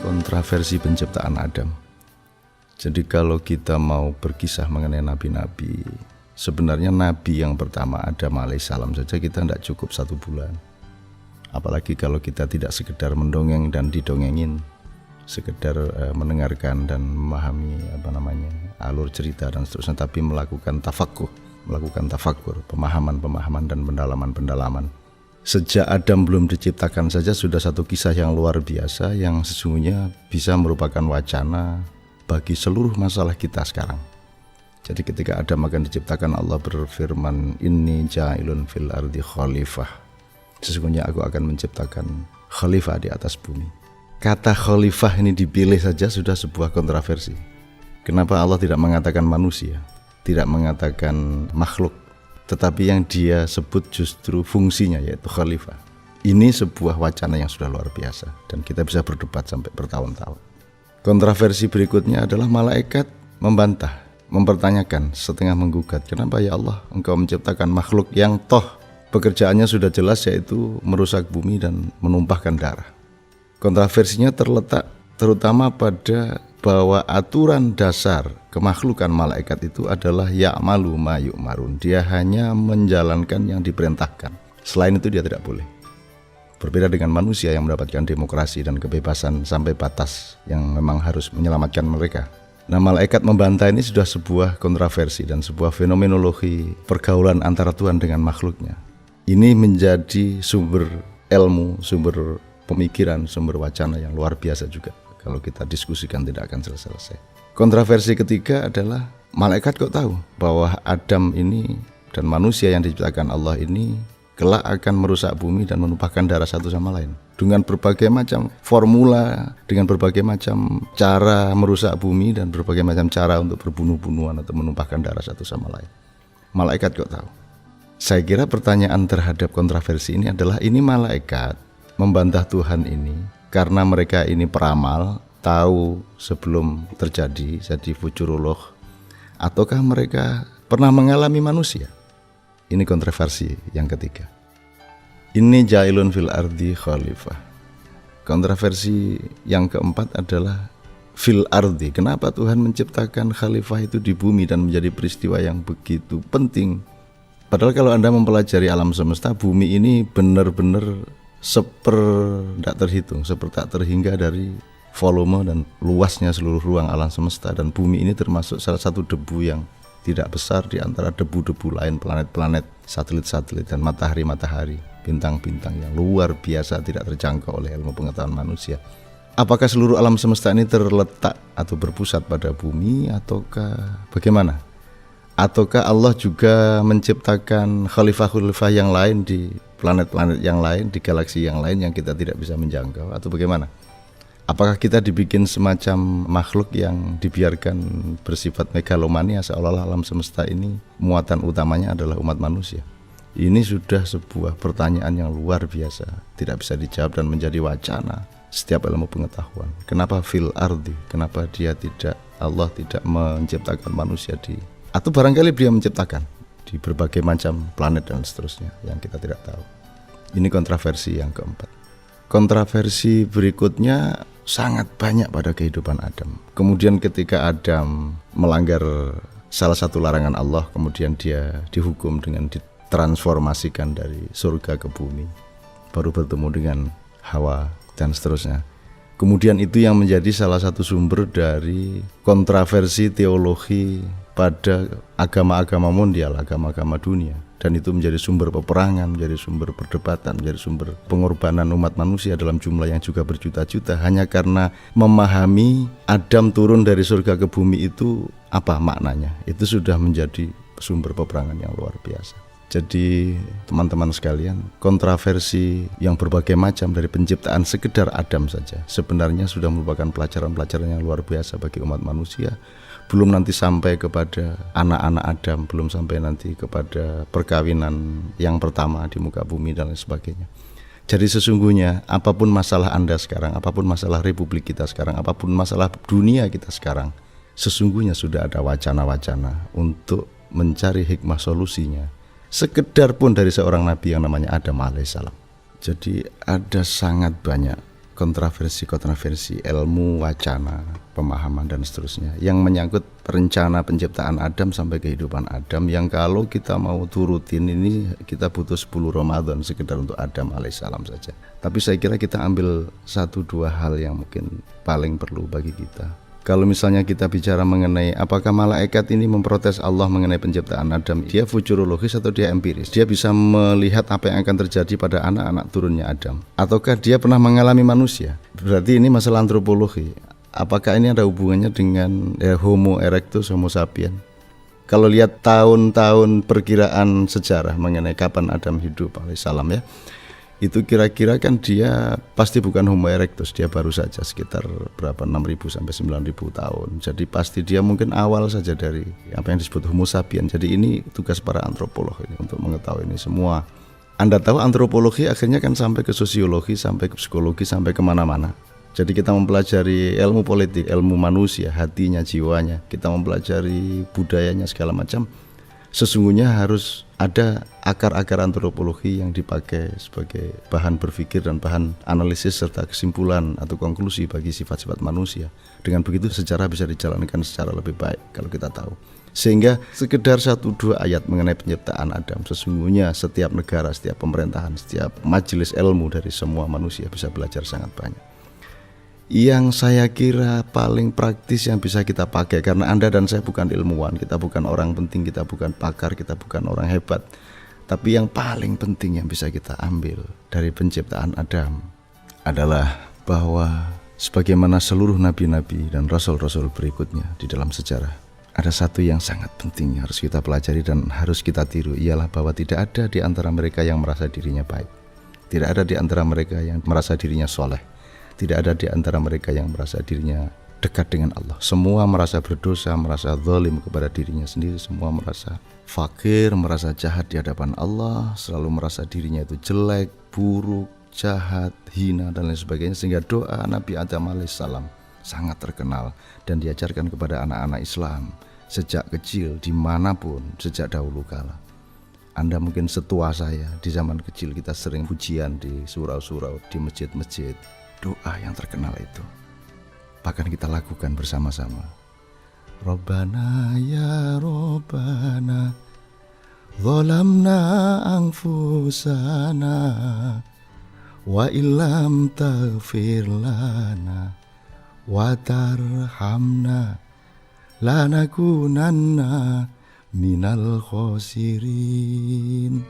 Kontraversi penciptaan Adam. Jadi kalau kita mau berkisah mengenai nabi-nabi, sebenarnya nabi yang pertama Adam alaihissalam saja kita tidak cukup 1 bulan. Apalagi kalau kita tidak sekedar mendongeng dan didongengin, sekedar mendengarkan dan memahami alur cerita dan seterusnya, tapi melakukan tafakur, pemahaman dan pendalaman. Sejak Adam belum diciptakan saja sudah satu kisah yang luar biasa yang sesungguhnya bisa merupakan wacana bagi seluruh masalah kita sekarang. Jadi ketika Adam akan diciptakan, Allah berfirman, Inni ja'ilun fil ardi khalifah. Sesungguhnya aku akan menciptakan khalifah di atas bumi. Kata khalifah ini dipilih saja sudah sebuah kontroversi. Kenapa Allah tidak mengatakan manusia, tidak mengatakan makhluk, tetapi yang dia sebut justru fungsinya yaitu khalifah. Ini sebuah wacana yang sudah luar biasa dan kita bisa berdebat sampai bertahun-tahun. Kontroversi berikutnya adalah malaikat membantah, mempertanyakan, setengah menggugat, kenapa ya Allah engkau menciptakan makhluk yang toh pekerjaannya sudah jelas yaitu merusak bumi dan menumpahkan darah. Kontroversinya terletak terutama pada bahwa aturan dasar kemakhlukan malaikat itu adalah ya'malu ma yu'marun. Dia hanya menjalankan yang diperintahkan. Selain itu dia tidak boleh. Berbeda dengan manusia yang mendapatkan demokrasi dan kebebasan sampai batas yang memang harus menyelamatkan mereka. Nah, malaikat membantah ini sudah sebuah kontroversi dan sebuah fenomenologi pergaulan antara Tuhan dengan makhluknya. Ini menjadi sumber ilmu, sumber pemikiran, sumber wacana yang luar biasa juga. Kalau kita diskusikan tidak akan selesai. Kontroversi ketiga adalah malaikat kok tahu bahwa Adam ini dan manusia yang diciptakan Allah ini kelak akan merusak bumi dan menumpahkan darah satu sama lain. Dengan berbagai macam formula, dengan berbagai macam cara merusak bumi dan berbagai macam cara untuk berbunuh-bunuhan atau menumpahkan darah satu sama lain. Malaikat kok tahu? Saya kira pertanyaan terhadap kontroversi ini adalah ini malaikat membantah Tuhan ini karena mereka ini peramal, tahu sebelum terjadi, jadi futurolog, ataukah mereka pernah mengalami manusia? Ini kontroversi yang ketiga. Ini ja'ilun fil ardi khalifah. Kontroversi yang keempat adalah fil ardi. Kenapa Tuhan menciptakan khalifah itu di bumi dan menjadi peristiwa yang begitu penting? Padahal kalau Anda mempelajari alam semesta, bumi ini benar-benar tak terhitung, tak terhingga dari volume dan luasnya seluruh ruang alam semesta, dan bumi ini termasuk salah satu debu yang tidak besar di antara debu-debu lain, planet-planet, satelit-satelit, dan matahari-matahari, bintang-bintang yang luar biasa tidak terjangkau oleh ilmu pengetahuan manusia. Apakah seluruh alam semesta ini terletak atau berpusat pada bumi ataukah bagaimana? Ataukah Allah juga menciptakan khalifah-khalifah yang lain di planet-planet yang lain, di galaksi yang lain yang kita tidak bisa menjangkau, atau bagaimana? Apakah kita dibikin semacam makhluk yang dibiarkan bersifat megalomania seolah-olah alam semesta ini muatan utamanya adalah umat manusia? Ini sudah sebuah pertanyaan yang luar biasa, tidak bisa dijawab dan menjadi wacana setiap ilmu pengetahuan. Kenapa fil ardi? Kenapa Allah tidak menciptakan manusia atau barangkali dia menciptakan di berbagai macam planet dan seterusnya yang kita tidak tahu. Ini kontroversi yang keempat. Kontroversi berikutnya sangat banyak pada kehidupan Adam. Kemudian ketika Adam melanggar salah satu larangan Allah, kemudian dia dihukum dengan ditransformasikan dari surga ke bumi, baru bertemu dengan Hawa dan seterusnya. Kemudian itu yang menjadi salah satu sumber dari kontroversi teologi pada agama-agama mondial, agama-agama dunia. Dan itu menjadi sumber peperangan, menjadi sumber perdebatan, menjadi sumber pengorbanan umat manusia dalam jumlah yang juga berjuta-juta. Hanya karena memahami Adam turun dari surga ke bumi itu apa maknanya. Itu sudah menjadi sumber peperangan yang luar biasa. Jadi teman-teman sekalian, kontroversi yang berbagai macam dari penciptaan sekedar Adam saja sebenarnya sudah merupakan pelajaran-pelajaran yang luar biasa bagi umat manusia. Belum nanti sampai kepada anak-anak Adam, belum sampai nanti kepada perkawinan yang pertama di muka bumi dan lain sebagainya. Jadi sesungguhnya apapun masalah Anda sekarang, apapun masalah republik kita sekarang, apapun masalah dunia kita sekarang, sesungguhnya sudah ada wacana-wacana untuk mencari hikmah solusinya. Sekedar pun dari seorang nabi yang namanya Adam alaihissalam. Jadi ada sangat banyak kontroversi ilmu, wacana, pemahaman dan seterusnya yang menyangkut rencana penciptaan Adam sampai kehidupan Adam, yang kalau kita mau turutin ini kita butuh 10 Ramadan sekedar untuk Adam alaihissalam saja. Tapi saya kira kita ambil 1-2 hal yang mungkin paling perlu bagi kita. Kalau misalnya kita bicara mengenai apakah malaikat ini memprotes Allah mengenai penciptaan Adam, dia futurologis atau dia empiris? Dia bisa melihat apa yang akan terjadi pada anak-anak turunnya Adam, ataukah dia pernah mengalami manusia? Berarti ini masalah antropologi. Apakah ini ada hubungannya dengan Homo erectus, Homo sapien? Kalau lihat tahun-tahun perkiraan sejarah mengenai kapan Adam hidup alaihissalam ya, itu kira-kira kan dia pasti bukan Homo erectus, dia baru saja sekitar berapa 6.000 sampai 9.000 tahun. Jadi pasti dia mungkin awal saja dari apa yang disebut Homo sapien. Jadi ini tugas para antropolog ini untuk mengetahui ini semua. Anda tahu antropologi akhirnya kan sampai ke sosiologi, sampai ke psikologi, sampai kemana-mana. Jadi kita mempelajari ilmu politik, ilmu manusia, hatinya, jiwanya. Kita mempelajari budayanya segala macam. Sesungguhnya harus ada akar-akar antropologi yang dipakai sebagai bahan berpikir dan bahan analisis serta kesimpulan atau konklusi bagi sifat-sifat manusia. Dengan begitu sejarah bisa dijalankan secara lebih baik kalau kita tahu. Sehingga sekedar 1-2 ayat mengenai penciptaan Adam, sesungguhnya setiap negara, setiap pemerintahan, setiap majelis ilmu dari semua manusia bisa belajar sangat banyak. Yang saya kira paling praktis yang bisa kita pakai, karena Anda dan saya bukan ilmuwan, kita bukan orang penting, kita bukan pakar, kita bukan orang hebat, tapi yang paling penting yang bisa kita ambil dari penciptaan Adam adalah bahwa sebagaimana seluruh nabi-nabi dan rasul-rasul berikutnya di dalam sejarah, ada satu yang sangat penting yang harus kita pelajari dan harus kita tiru, ialah bahwa tidak ada di antara mereka yang merasa dirinya baik, tidak ada di antara mereka yang merasa dirinya soleh, tidak ada di antara mereka yang merasa dirinya dekat dengan Allah. Semua merasa berdosa, merasa zalim kepada dirinya sendiri, semua merasa fakir, merasa jahat di hadapan Allah, selalu merasa dirinya itu jelek, buruk, jahat, hina dan lain sebagainya. Sehingga doa Nabi Adam alaihissalam sangat terkenal dan diajarkan kepada anak-anak Islam sejak kecil, dimanapun, sejak dahulu kala. Anda mungkin setua saya, di zaman kecil kita sering pujian di surau-surau, di masjid-masjid. Doa yang terkenal itu bahkan kita lakukan bersama-sama. Rabbana ya Rabbana zalamna anfusana wa illam taghfir lana wa tarhamna lanakunanna minal khosirin.